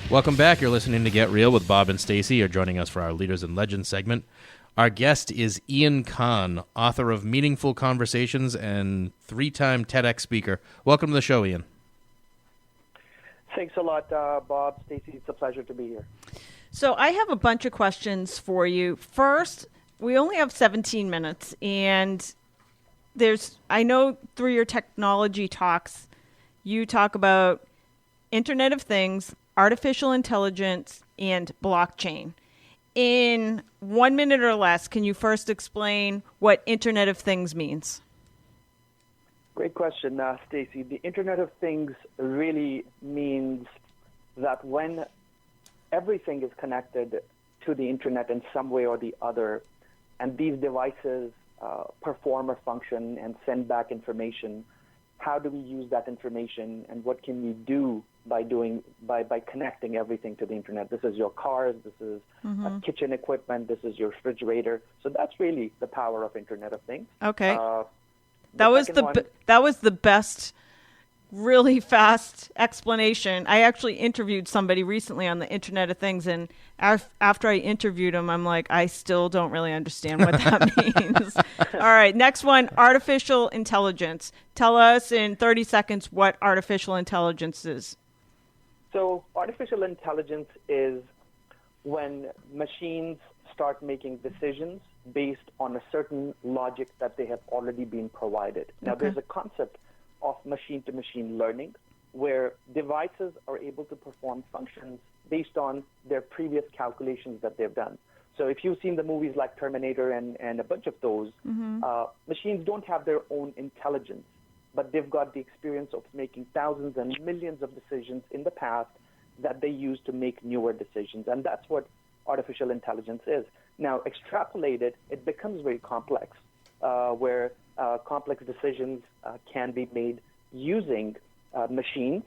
Welcome back. You're listening to Get Real with Bob and Stacy. You're joining us for our Leaders and Legends segment. Our guest is Ian Kahn, author of Meaningful Conversations and 3-time TEDx speaker. Welcome to the show, Ian. Thanks a lot, Bob, Stacy. It's a pleasure to be here. So I have a bunch of questions for you. First, we only have 17 minutes, and I know through your technology talks, you talk about Internet of Things, artificial intelligence, and blockchain. In 1 minute or less, can you first explain what Internet of Things means? Great question, Stacy. The Internet of Things really means that when everything is connected to the Internet in some way or the other, and these devices perform a function and send back information, how do we use that information, and what can we do by connecting everything to the Internet? This is your cars, this is kitchen equipment, this is your refrigerator. So that's really the power of Internet of Things. Okay. That was the best, really fast explanation. I actually interviewed somebody recently on the Internet of Things, and after I interviewed him, I'm like, I still don't really understand what that means. All right, next one, artificial intelligence. Tell us in 30 seconds what artificial intelligence is. So artificial intelligence is when machines start making decisions based on a certain logic that they have already been provided. Now, there's a concept of machine-to-machine learning where devices are able to perform functions based on their previous calculations that they've done. So if you've seen the movies like Terminator and a bunch of those, machines don't have their own intelligence, but they've got the experience of making thousands and millions of decisions in the past that they use to make newer decisions. And that's what artificial intelligence is. Now, extrapolated, it becomes very complex, where complex decisions can be made using machines,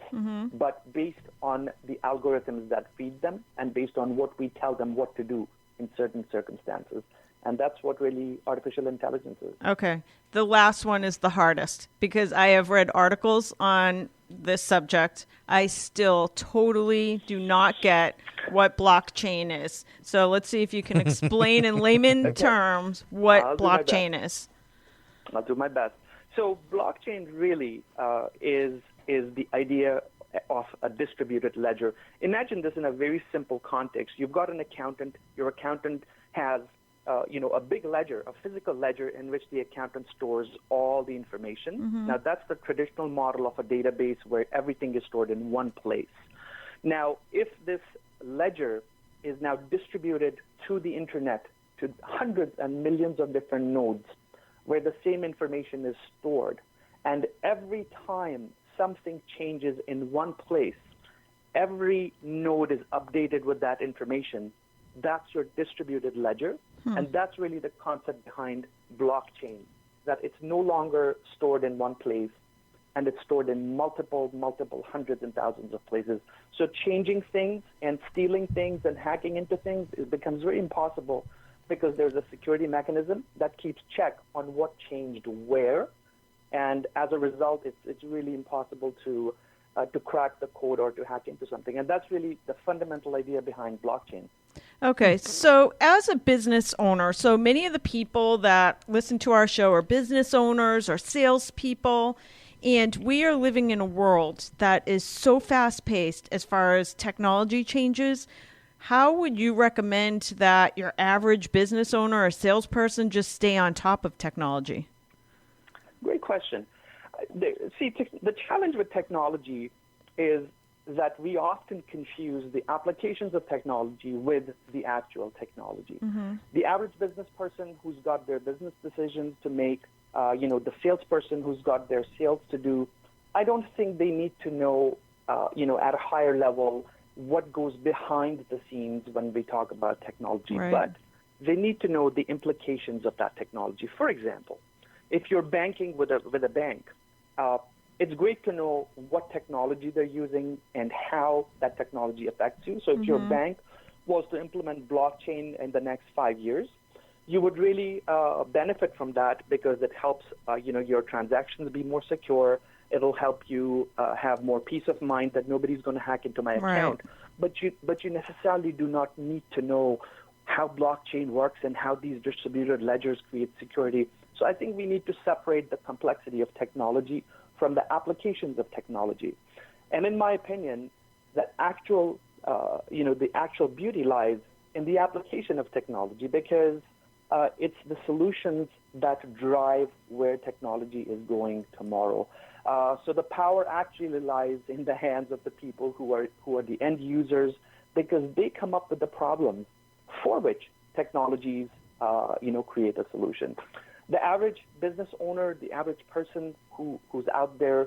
but based on the algorithms that feed them and based on what we tell them what to do in certain circumstances. And that's what really artificial intelligence is. Okay. The last one is the hardest because I have read articles on this subject. I still totally do not get what blockchain is. So let's see if you can explain in layman terms what blockchain is. I'll do my best. So blockchain really is the idea of a distributed ledger. Imagine this in a very simple context. You've got an accountant. Your accountant has a big ledger, a physical ledger in which the accountant stores all the information. Now, that's the traditional model of a database where everything is stored in one place. Now, if this ledger is now distributed to the Internet, to hundreds and millions of different nodes where the same information is stored, and every time something changes in one place, every node is updated with that information, that's your distributed ledger. And that's really the concept behind blockchain, that it's no longer stored in one place and it's stored in multiple hundreds and thousands of places. So changing things and stealing things and hacking into things, it becomes very impossible because there's a security mechanism that keeps check on what changed where. And as a result, it's really impossible to crack the code or to hack into something. And that's really the fundamental idea behind blockchain. Okay, so as a business owner, so many of the people that listen to our show are business owners or salespeople, and we are living in a world that is so fast-paced as far as technology changes. How would you recommend that your average business owner or salesperson just stay on top of technology? Great question. The challenge with technology is that we often confuse the applications of technology with the actual technology. The average business person who's got their business decisions to make, the salesperson who's got their sales to do, I don't think they need to know, at a higher level what goes behind the scenes when we talk about technology. Right. But they need to know the implications of that technology. For example, if you're banking with a bank, it's great to know what technology they're using and how that technology affects you. So if your bank was to implement blockchain in the next 5 years, you would really benefit from that because it helps, your transactions be more secure. It'll help you have more peace of mind that nobody's going to hack into my Right. account. But you necessarily do not need to know how blockchain works and how these distributed ledgers create security. So I think we need to separate the complexity of technology from the applications of technology. And in my opinion, the actual beauty lies in the application of technology, because it's the solutions that drive where technology is going tomorrow. So the power actually lies in the hands of the people who are the end users, because they come up with the problems for which technologies create a solution. The average business owner, the average person who's out there,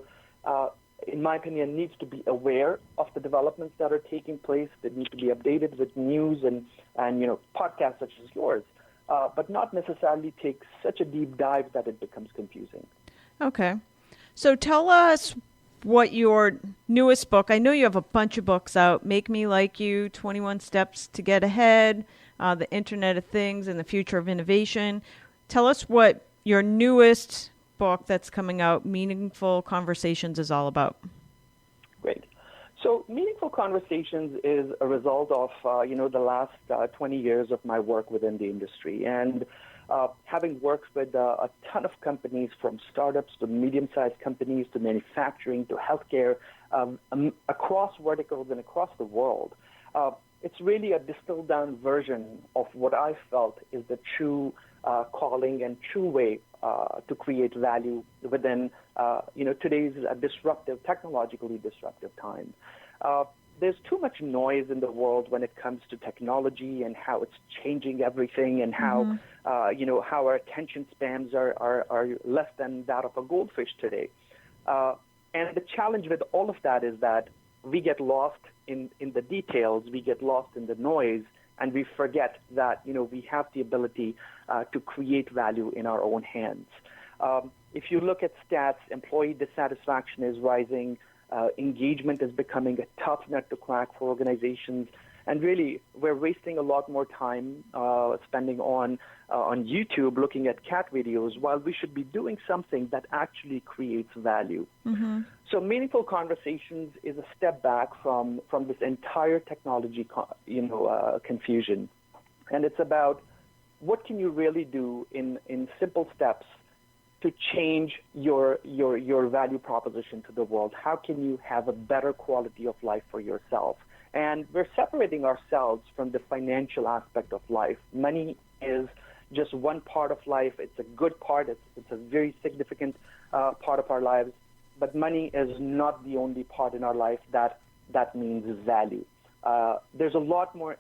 in my opinion, needs to be aware of the developments that are taking place. They need to be updated with news and podcasts such as yours, but not necessarily take such a deep dive that it becomes confusing. Okay. So tell us what your newest book, I know you have a bunch of books out, Make Me Like You, 21 Steps to Get Ahead, The Internet of Things and the Future of Innovation. Tell us what your newest book that's coming out, Meaningful Conversations, is all about. Great. So Meaningful Conversations is a result of, the last 20 years of my work within the industry. And having worked with a ton of companies, from startups to medium-sized companies to manufacturing to healthcare, across verticals and across the world, it's really a distilled-down version of what I felt is the true calling and true way to create value within today's technologically disruptive time. There's too much noise in the world when it comes to technology and how it's changing everything, and how how our attention spans are less than that of a goldfish today. And the challenge with all of that is that we get lost in the details, we get lost in the noise, and we forget that we have the ability to create value in our own hands. If you look at stats, employee dissatisfaction is rising. Engagement is becoming a tough nut to crack for organizations, and really we're wasting a lot more time spending on YouTube looking at cat videos, while we should be doing something that actually creates value. Mm-hmm. So Meaningful Conversations is a step back from this entire technology confusion, and it's about what can you really do in simple steps to change your value proposition to the world. How can you have a better quality of life for yourself? And we're separating ourselves from the financial aspect of life. Money is just one part of life. It's a good part. It's a very significant part of our lives. But money is not the only part in our life that means value. There's a lot more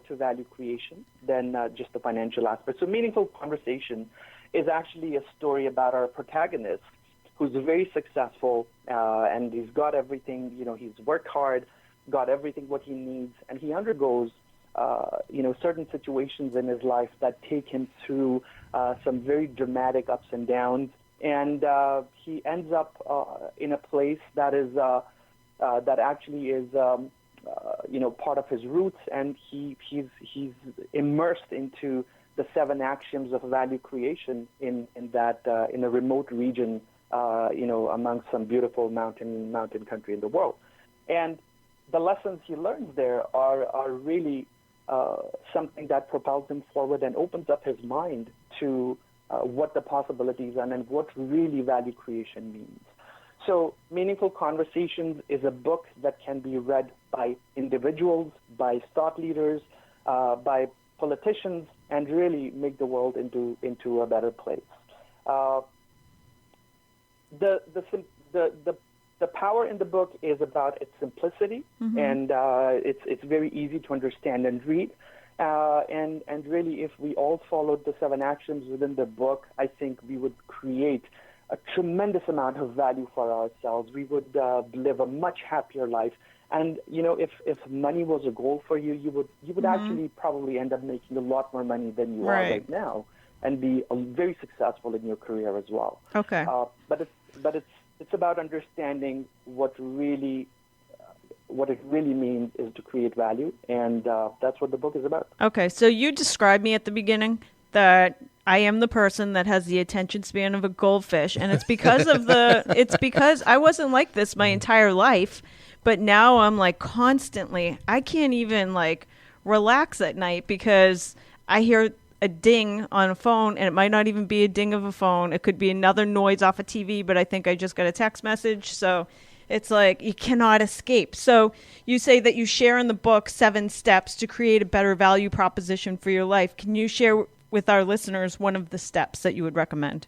to value creation than just the financial aspect. So Meaningful Conversation is actually a story about our protagonist, who's very successful, and he's got everything. He's worked hard, got everything what he needs, and he undergoes certain situations in his life that take him through some very dramatic ups and downs, and he ends up in a place that is that actually is part of his roots, and he's immersed into the 7 axioms of value creation in a remote region, amongst some beautiful mountain country in the world. And the lessons he learns there are really something that propels him forward and opens up his mind to what the possibilities are and what really value creation means. So Meaningful Conversations is a book that can be read by individuals, by thought leaders, by politicians, and really make the world into a better place. The power in the book is about its simplicity, mm-hmm. and it's very easy to understand and read. And really, if we all followed the 7 axioms within the book, I think we would create a tremendous amount of value for ourselves. We would live a much happier life. And if money was a goal for you, you would mm-hmm. actually probably end up making a lot more money than you are right now, and be very successful in your career as well. Okay. But it's about understanding what it really means is to create value, and that's what the book is about. Okay, so you described me at the beginning that I am the person that has the attention span of a goldfish, and it's because of it's because I wasn't like this my entire life, but now I'm like constantly, I can't even like relax at night because I hear a ding on a phone, and it might not even be a ding of a phone. It could be another noise off a TV, but I think I just got a text message. So it's like you cannot escape. So you say that you share in the book 7 steps to create a better value proposition for your life. Can you share with our listeners one of the steps that you would recommend?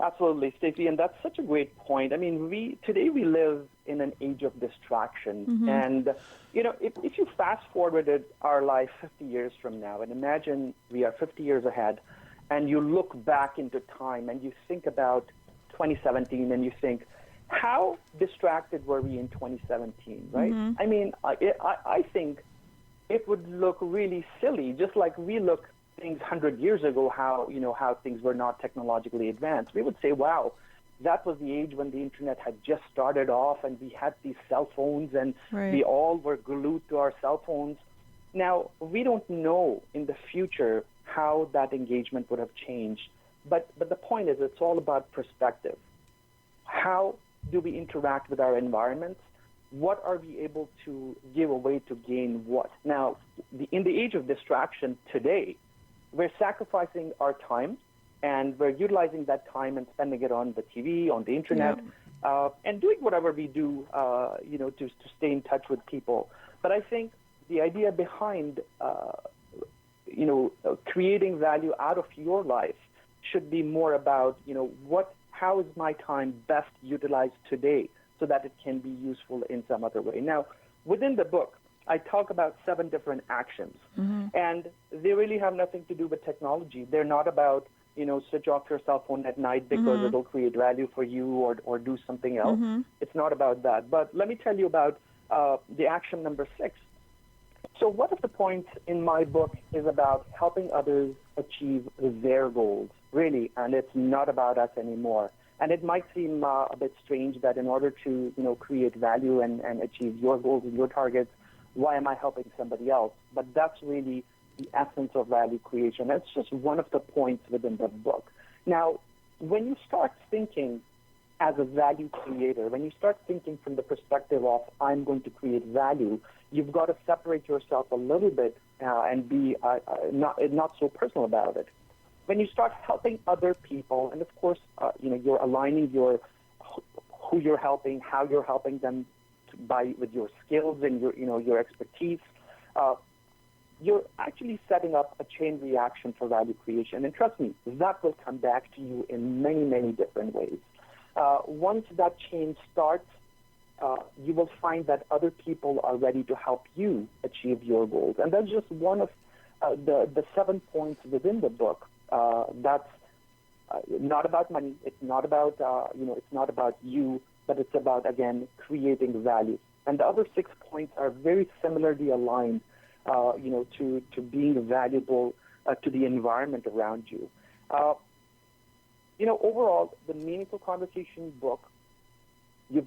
Absolutely, Stacey, and that's such a great point. I mean, today we live in an age of distraction, and if you fast forwarded our life 50 years from now, and imagine we are 50 years ahead, and you look back into time and you think about 2017, and you think, how distracted were we in 2017, right? I mean, I think it would look really silly, just like we look things 100 years ago, how things were not technologically advanced. We would say, wow, that was the age when the internet had just started off and we had these cell phones and we all were glued to our cell phones. Now, we don't know in the future how that engagement would have changed. But the point is, it's all about perspective. How do we interact with our environments? What are we able to give away to gain what? Now, in the age of distraction today, we're sacrificing our time, and we're utilizing that time and spending it on the TV, on the internet, and doing whatever we do, to stay in touch with people. But I think the idea behind, creating value out of your life should be more about, how is my time best utilized today so that it can be useful in some other way. Now, within the book, I talk about 7 different actions, and they really have nothing to do with technology. They're not about, switch off your cell phone at night because it'll create value for you or do something else. It's not about that. But let me tell you about the action number 6. So one of the points in my book is about helping others achieve their goals, really, and it's not about us anymore. And it might seem a bit strange that in order to, create value and achieve your goals and your targets, why am I helping somebody else? But that's really the essence of value creation. That's just one of the points within the book. Now, when you start thinking as a value creator, when you start thinking from the perspective of I'm going to create value, you've got to separate yourself a little bit and be not so personal about it. When you start helping other people, and of course, you're aligning who you're helping, how you're helping them with your skills and your expertise, you're actually setting up a chain reaction for value creation. And trust me, that will come back to you in many, many different ways. Once that chain starts, you will find that other people are ready to help you achieve your goals. And that's just one of the 7 points within the book. That's not about money. It's not about it's not about you, but it's about, again, creating value. And the other 6 points are very similarly aligned, to being valuable to the environment around you. Overall, the Meaningful Conversation book does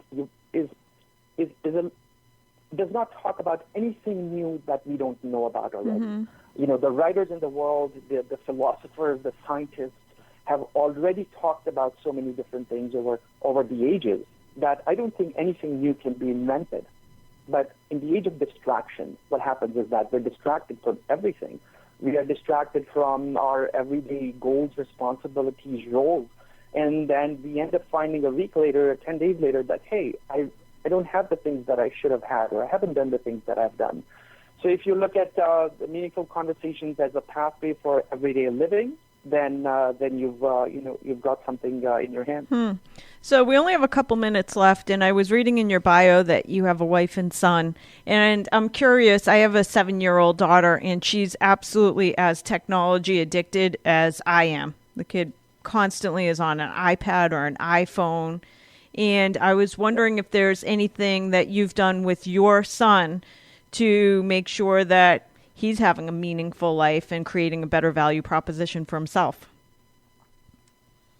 not talk about anything new that we don't know about already. The writers in the world, the philosophers, the scientists have already talked about so many different things over the ages that I don't think anything new can be invented. But in the age of distraction, what happens is that we're distracted from everything. We are distracted from our everyday goals, responsibilities, roles, and then we end up finding a week later or 10 days later that, hey, I don't have the things that I should have had, or I haven't done the things that I've done. So if you look at the Meaningful Conversations as a pathway for everyday living, then you've got something in your hand. So we only have a couple minutes left, and I was reading in your bio that you have a wife and son, and I'm curious. I have a 7-year-old daughter, and she's absolutely as technology addicted as I am. The kid constantly is on an iPad or an iPhone, and I was wondering if there's anything that you've done with your son to make sure that he's having a meaningful life and creating a better value proposition for himself.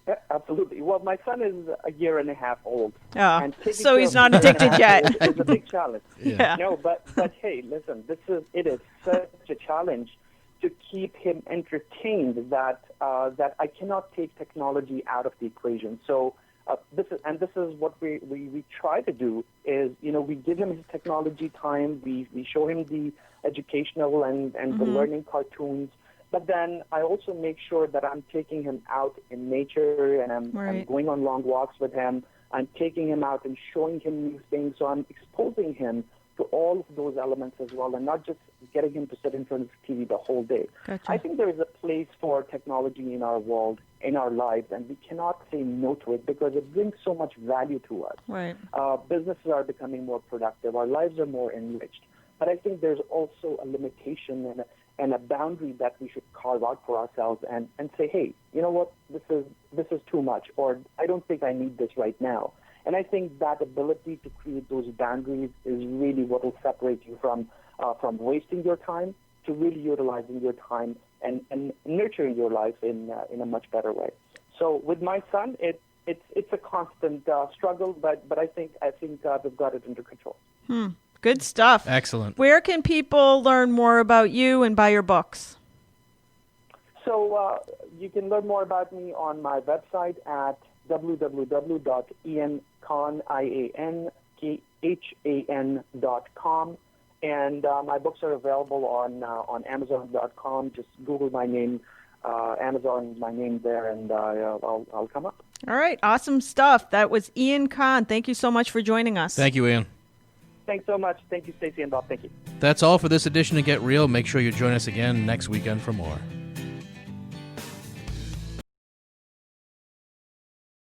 Yeah, absolutely. Well, my son is a year and a half old. Oh, so he's not addicted yet. It's a big challenge. Yeah. No, but hey, listen, it is such a challenge to keep him entertained that I cannot take technology out of the equation. So this is what we try to do is, we give him his technology time, we show him the educational and the learning cartoons, but then I also make sure that I'm taking him out in nature and I'm going on long walks with him. I'm taking him out and showing him new things. So I'm exposing him to all of those elements as well, and not just getting him to sit in front of the TV the whole day. Gotcha. I think there is a place for technology in our world, in our lives, and we cannot say no to it because it brings so much value to us. Right. Businesses are becoming more productive. Our lives are more enriched. But I think there's also a limitation and a boundary that we should carve out for ourselves and say, hey, you know what, this is too much, or I don't think I need this right now. And I think that ability to create those boundaries is really what will separate you from wasting your time to really utilizing your time and nurturing your life in a much better way. So with my son, it's a constant struggle, but I think we've got it under control. Good stuff. Excellent. Where can people learn more about you and buy your books? So you can learn more about me on my website at www.iankan.com, and my books are available on Amazon.com. Just Google my name, Amazon, my name there, and I'll come up. All right, awesome stuff. That was Ian Khan. Thank you so much for joining us. Thank you, Ian. Thanks so much. Thank you, Stacey and Bob. Thank you. That's all for this edition of Get Real. Make sure you join us again next weekend for more.